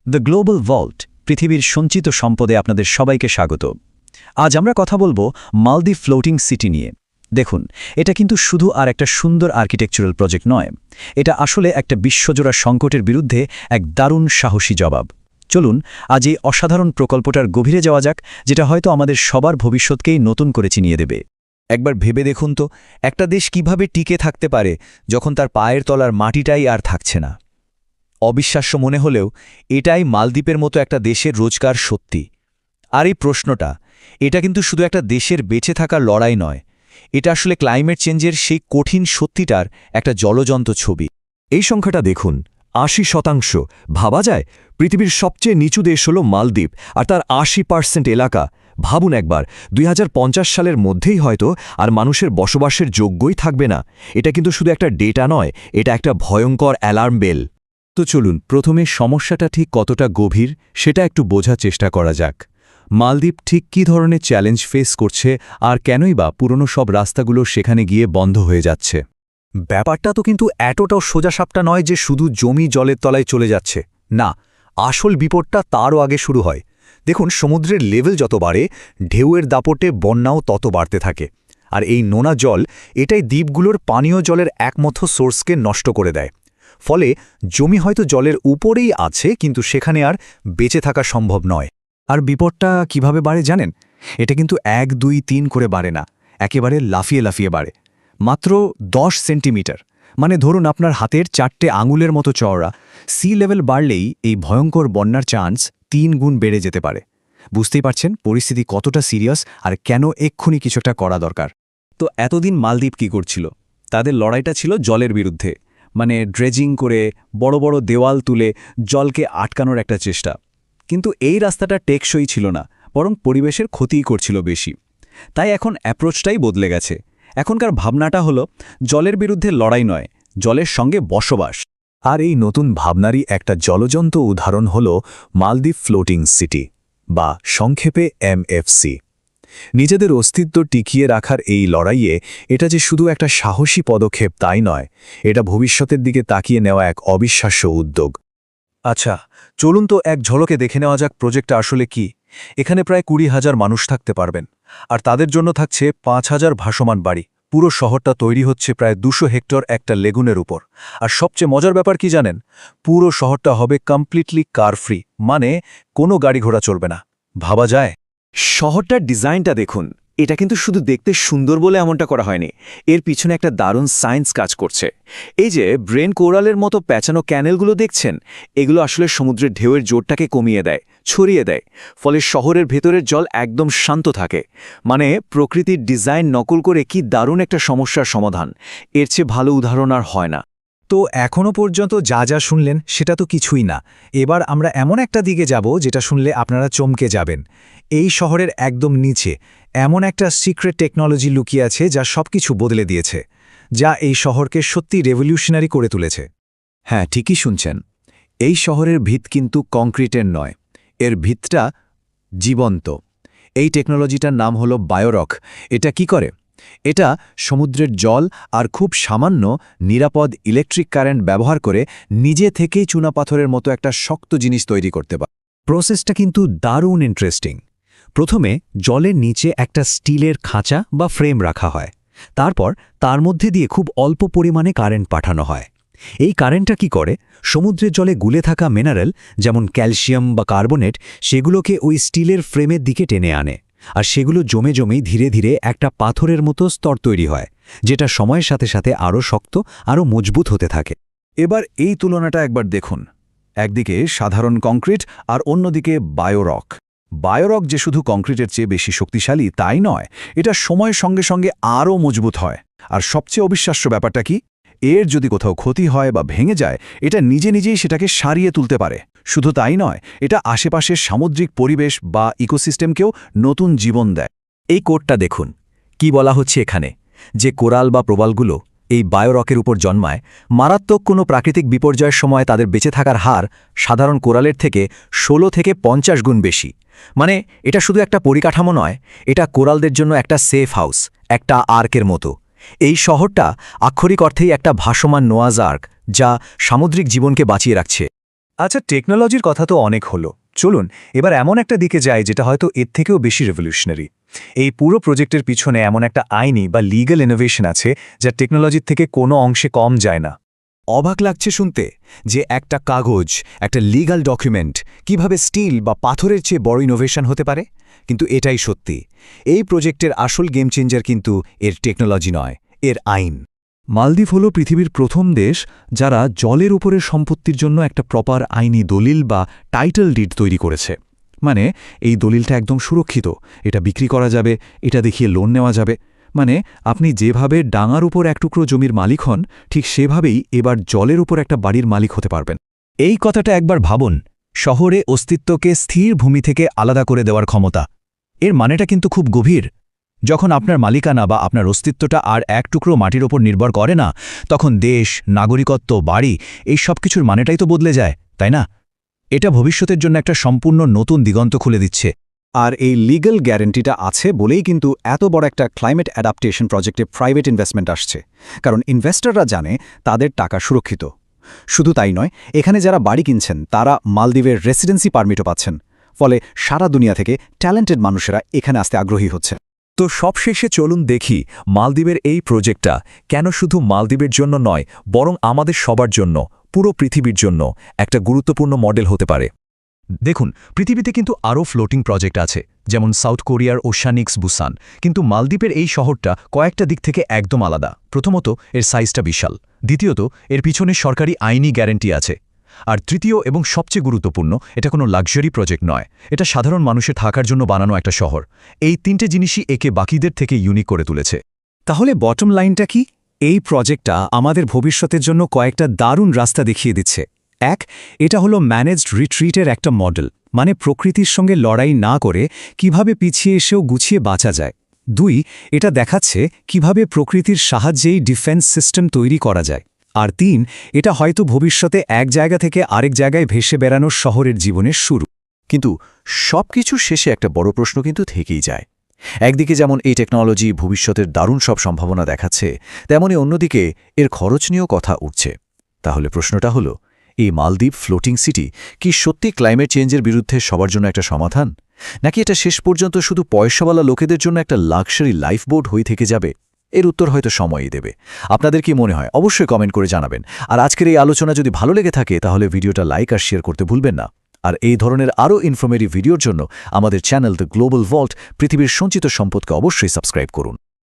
The global vault পৃথিবীর সঞ্চিত সম্পদে আপনাদের সবাইকে স্বাগত। আজ আমরা কথা বলবো মালদ্বীপ ফ্লোটিং সিটি নিয়ে। দেখুন, এটা কিন্তু শুধু আর একটা সুন্দর আর্কিটেকচারাল প্রজেক্ট নয়, এটা আসলে একটা বিশ্বজোড়া সংকটের বিরুদ্ধে এক দারুণ সাহসী জবাব। চলুন আজ এই অসাধারণ প্রকল্পটার গভীরে যাওয়া যাক, যেটা হয়তো আমাদের সবার ভবিষ্যৎকেই নতুন করে চিনিয়ে দেবে। একবার ভেবে দেখুন তো, একটা দেশ কিভাবে টিকে থাকতে পারে যখন তার পায়ের তলার মাটিটাই আর থাকছে না। অবিশ্বাস্য মনে হলেও এটাই মালদ্বীপের মতো একটা দেশের রোজগার সত্যি। আর এই প্রশ্নটা, এটা কিন্তু শুধু একটা দেশের বেঁচে থাকার লড়াই নয়, এটা আসলে ক্লাইমেট চেঞ্জের সেই কঠিন সত্যিটার একটা জ্বলজ্বন্ত ছবি। এই সংখ্যাটা দেখুন, ৮০%। ভাবা যায় পৃথিবীর সবচেয়ে নিচু দেশ হল মালদ্বীপ, আর তার ৮০% এলাকা। ভাবুন একবার, ২০৫০ সালের মধ্যেই হয়তো আর মানুষের বসবাসের যোগ্যই থাকবে না। এটা কিন্তু শুধু একটা ডেটা নয়, এটা একটা ভয়ঙ্কর অ্যালার্ম বেল। তো চলুন প্রথমে সমস্যাটা ঠিক কতটা গভীর সেটা একটু বোঝার চেষ্টা করা যাক। মালদ্বীপ ঠিক কী ধরনের চ্যালেঞ্জ ফেস করছে, আর কেনই বা পুরনো সব রাস্তাগুলো সেখানে গিয়ে বন্ধ হয়ে যাচ্ছে। ব্যাপারটা তো কিন্তু এতটাও সোজাসাপটা নয় যে শুধু জমি জলের তলায় চলে যাচ্ছে। না, আসল বিপদটা তারও আগে শুরু হয়। দেখুন, সমুদ্রের লেভেল যত বাড়ে, ঢেউয়ের দাপটে বন্যাও তত বাড়তে থাকে। আর এই নোনা জল, এটাই দ্বীপগুলোর পানীয় জলের একমাত্র সোর্সকে নষ্ট করে দেয়। ফলে জমি হয়তো জলের উপরেই আছে, কিন্তু সেখানে আর বেঁচে থাকা সম্ভব নয়। আর বিপদটা কিভাবে বাড়ে জানেন? এটা কিন্তু ১, ২, ৩ করে বাড়ে না, একেবারে লাফিয়ে লাফিয়ে বাড়ে। মাত্র ১০ সেন্টিমিটার, মানে ধরুন আপনার হাতের ৪টে আঙুলের মতো চওড়া সি লেভেল বাড়লেই এই ভয়ঙ্কর বন্যার চান্স ৩ গুণ বেড়ে যেতে পারে। বুঝতেই পারছেন পরিস্থিতি কতটা সিরিয়াস, আর কেন এক্ষুনি কিছু একটা করা দরকার। তো এতদিন মালদ্বীপ কি করছিল? তাদের লড়াইটা ছিল জলের বিরুদ্ধে, মানে ড্রেজিং করে বড় বড় দেওয়াল তুলে জলকে আটকানোর একটা চেষ্টা। কিন্তু এই রাস্তাটা টেকসই ছিল না, বরং পরিবেশের ক্ষতিই করছিল বেশি। তাই এখন অ্যাপ্রোচটাই বদলে গেছে। এখনকার ভাবনাটা হলো জলের বিরুদ্ধে লড়াই নয়, জলের সঙ্গে বসবাস। আর এই নতুন ভাবনারই একটা জ্বলজ্বন্ত উদাহরণ হল মালদ্বীপ ফ্লোটিং সিটি, বা সংক্ষেপে MFC। নিজেদের অস্তিত্ব টিকিয়ে রাখার এই লড়াইয়ে এটা যে শুধু একটা সাহসী পদক্ষেপ তাই নয়, এটা ভবিষ্যতের দিকে তাকিয়ে নেওয়া এক অবিশ্বাস্য উদ্যোগ। আচ্ছা, চলুন তো এক ঝলকে দেখে নেওয়া যাক প্রজেক্টটা আসলে কি। এখানে প্রায় ২০,০০০ মানুষ থাকতে পারবেন, আর তাদের জন্য থাকছে ৫,০০০ ভাসমান বাড়ি। পুরো শহরটা তৈরি হচ্ছে প্রায় ২০০ হেক্টর একটা লেগুনের উপর। আর সবচেয়ে মজার ব্যাপার কি জানেন? পুরো শহরটা হবে কমপ্লিটলি কার ফ্রি, মানে কোনো গাড়ি ঘোড়া চলবে না। ভাবা যায়? শহরটার ডিজাইনটা দেখুন, এটা কিন্তু শুধু দেখতে সুন্দর বলে এমনটা করা হয়নি, এর পিছনে একটা দারুণ সায়েন্স কাজ করছে। এই যে ব্রেন কোরালের মতো প্যাঁচানো ক্যানেলগুলো দেখছেন, এগুলো আসলে সমুদ্রের ঢেউয়ের জোরটাকে কমিয়ে দেয়, ছড়িয়ে দেয়। ফলে শহরের ভেতরের জল একদম শান্ত থাকে। মানে প্রকৃতির ডিজাইন নকল করে কি দারুণ একটা সমস্যার সমাধান। এর চেয়ে ভালো উদাহরণ আর হয় না। তো এখনও পর্যন্ত যা যা শুনলেন সেটা তো কিছুই না। এবার আমরা এমন একটা দিকে যাব যেটা শুনলে আপনারা চমকে যাবেন। এই শহরের একদম নিচে এমন একটা সিক্রেট টেকনোলজি লুকিয়ে আছে যা সবকিছু বদলে দিয়েছে, যা এই শহরকে সত্যি রেভলিউশনারি করে তুলেছে। হ্যাঁ, ঠিকই শুনছেন। এই শহরের ভিত কিন্তু কংক্রিটের নয়, এর ভিতটা জীবন্ত। এই টেকনোলজিটার নাম হলো বায়োরক। এটা কি করে? এটা সমুদ্রের জল আর খুব সামান্য নিরাপদ ইলেকট্রিক কারেন্ট ব্যবহার করে নিজে থেকেই চুনাপাথরের মতো একটা শক্ত জিনিস তৈরি করতে পারে। প্রসেসটা কিন্তু দারুণ ইন্টারেস্টিং। প্রথমে জলের নিচে একটা স্টিলের খাঁচা বা ফ্রেম রাখা হয়, তারপর তার মধ্যে দিয়ে খুব অল্প পরিমাণে কারেন্ট পাঠানো হয়। এই কারেন্টটা কি করে? সমুদ্রের জলে গুলে থাকা মিনারেল, যেমন ক্যালসিয়াম বা কার্বনেট, সেগুলোকে ওই স্টিলের ফ্রেমের দিকে টেনে আনে, আর সেগুলো জমে জমেই ধীরে ধীরে একটা পাথরের মতো স্তর তৈরি হয়, যেটা সময়ের সাথে সাথে আরও শক্ত, আরও মজবুত হতে থাকে। এবার এই তুলনাটা একবার দেখুন। একদিকে সাধারণ কংক্রিট আর অন্যদিকে বায়োরক। বায়োরক যে শুধু কংক্রিটের চেয়ে বেশি শক্তিশালী তাই নয়, এটা সময়ের সঙ্গে সঙ্গে আরও মজবুত হয়। আর সবচেয়ে অবিশ্বাস্য ব্যাপারটা কি? এর যদি কোথাও ক্ষতি হয় বা ভেঙে যায়, এটা নিজে নিজেই সেটাকে সারিয়ে তুলতে পারে। শুধু তাই নয়, এটা আশেপাশের সামুদ্রিক পরিবেশ বা ইকোসিস্টেমকেও নতুন জীবন দেয়। এই কোডটা দেখুন, কি বলা হচ্ছে এখানে? যে কোরাল বা প্রবালগুলো এই বায়োরকের উপর জন্মায়, মারাত্মক কোনো প্রাকৃতিক বিপর্যয়ের সময় তাদের বেঁচে থাকার হার সাধারণ কোরালের থেকে ১৬ থেকে ৫০ গুণ বেশি। মানে এটা শুধু একটা পরিকাঠামো নয়, এটা কোরালদের জন্য একটা সেফ হাউস, একটা আর্কের মতো। এই শহরটা আক্ষরিক অর্থেই একটা ভাসমান নোয়াজ আর্ক, যা সামুদ্রিক জীবনকে বাঁচিয়ে রাখছে। আচ্ছা, টেকনোলজির কথা তো অনেক হলো। চলুন এবার এমন একটা দিকে যাই যেটা হয়তো এর থেকেও বেশি রেভলিউশনারি। এই পুরো প্রজেক্টের পিছনে এমন একটা আইনি বা লিগ্যাল ইনোভেশন আছে যা টেকনোলজির থেকে কোনো অংশে কম যায় না। অবাক লাগছে শুনতে যে একটা কাগজ, একটা লিগ্যাল ডকুমেন্ট কিভাবে স্টিল বা পাথরের চেয়ে বড় ইনোভেশন হতে পারে। কিন্তু এটাই সত্যি, এই প্রজেক্টের আসল গেম চেঞ্জার কিন্তু এর টেকনোলজি নয়, এর আইন। মালদ্বীপ হল পৃথিবীর প্রথম দেশ যারা জলের উপরের সম্পত্তির জন্য একটা প্রপার আইনি দলিল বা টাইটেল ডিড তৈরি করেছে। মানে এই দলিলটা একদম সুরক্ষিত, এটা বিক্রি করা যাবে, এটা দেখিয়ে লোন নেওয়া যাবে। মানে আপনি যেভাবে ডাঙার উপর এক টুকরো জমির মালিক হন, ঠিক সেভাবেই এবার জলের উপর একটা বাড়ির মালিক হতে পারবেন। এই কথাটা একবার ভাবুন, শহরে অস্তিত্বকে স্থির ভূমি থেকে আলাদা করে দেওয়ার ক্ষমতা। এর মানেটা কিন্তু খুব গভীর। যখন আপনার মালিকানা বা আপনার অস্তিত্বটা আর এক টুকরো মাটির ওপর নির্ভর করে না, তখন দেশ, নাগরিকত্ব, বাড়ি এই সব কিছুর মানেটাই তো বদলে যায়, তাই না? এটা ভবিষ্যতের জন্য একটা সম্পূর্ণ নতুন দিগন্ত খুলে দিচ্ছে। আর এই লিগ্যাল গ্যারেন্টিটা আছে বলেই কিন্তু এত বড় একটা ক্লাইমেট অ্যাডাপ্টেশন প্রজেক্টে প্রাইভেট ইনভেস্টমেন্ট আসছে। কারণ ইনভেস্টররা জানে তাদের টাকা সুরক্ষিত। শুধু তাই নয়, এখানে যারা বাড়ি কিনছেন তারা মালদ্বীপের রেসিডেন্সি পারমিটও পাচ্ছেন। ফলে সারা দুনিয়া থেকে ট্যালেন্টেড মানুষেরা এখানে আসতে আগ্রহী হচ্ছে। তো সবশেষে চলুন দেখি মালদ্বীপের এই প্রজেক্টটা কেন শুধু মালদ্বীপের জন্য নয়, বরং আমাদের সবার জন্য, পুরো পৃথিবীর জন্য একটা গুরুত্বপূর্ণ মডেল হতে পারে। দেখুন, পৃথিবীতে কিন্তু আরও ফ্লোটিং প্রজেক্ট আছে, যেমন সাউথ কোরিয়ার ওশানিক্স বুসান। কিন্তু মালদ্বীপের এই শহরটা কয়েকটা দিক থেকে একদম আলাদা। প্রথমত, এর সাইজটা বিশাল। দ্বিতীয়ত, এর পিছনে সরকারি আইনি গ্যারেন্টি আছে। আর তৃতীয় এবং সবচেয়ে গুরুত্বপূর্ণ, এটা কোনো লাক্সারি প্রজেক্ট নয়, এটা সাধারণ মানুষের থাকার জন্য বানানো একটা শহর। এই তিনটে জিনিসই একে বাকিদের থেকে ইউনিক করে তুলেছে। তাহলে বটম লাইনটা কি? এই প্রজেক্টটা আমাদের ভবিষ্যতের জন্য কয়েকটা দারুণ রাস্তা দেখিয়ে দিচ্ছে। এক, এটা হলো ম্যানেজড রিট্রিটের একটা মডেল, মানে প্রকৃতির সঙ্গে লড়াই না করে কিভাবে পিছিয়ে এসেও গুছিয়ে বাঁচা যায়। দুই, এটা দেখাচ্ছে কিভাবে প্রকৃতির সাহায্যেই ডিফেন্স সিস্টেম তৈরি করা যায়। আর তিন, এটা হয়তো ভবিষ্যতে এক জায়গা থেকে আরেক জায়গায় ভেসে বেড়ানোর শহরের জীবনের শুরু। কিন্তু সবকিছুর শেষে একটা বড় প্রশ্ন কিন্তু থেকেই যায়। একদিকে যেমন এই টেকনোলজি ভবিষ্যতের দারুণ সব সম্ভাবনা দেখাচ্ছে, তেমনি অন্যদিকে এর খরচ নিয়েও কথা উঠছে। তাহলে প্রশ্নটা হলো, এই মালদ্বীপ ফ্লোটিং সিটি কি সত্যি ক্লাইমেট চেঞ্জের বিরুদ্ধে সবার জন্য একটা সমাধান, নাকি এটা শেষ পর্যন্ত শুধু পয়সাওয়ালা লোকেদের জন্য একটা লাক্সারি লাইফবোট হয়ে থেকে যাবে? এর উত্তর হয়তো সময়ই দেবে। আপনাদের কি মনে হয় অবশ্যই কমেন্ট করে জানাবেন। আর আজকের এই আলোচনা যদি ভালো লেগে থাকে তাহলে ভিডিওটা লাইক আর শেয়ার করতে ভুলবেন না। আর এই ধরনের আরও ইনফরমেটিভ ভিডিওর জন্য আমাদের চ্যানেল দ্য গ্লোবাল ভল্ট পৃথিবীর সঞ্চিত সম্পদকে অবশ্যই সাবস্ক্রাইব করুন।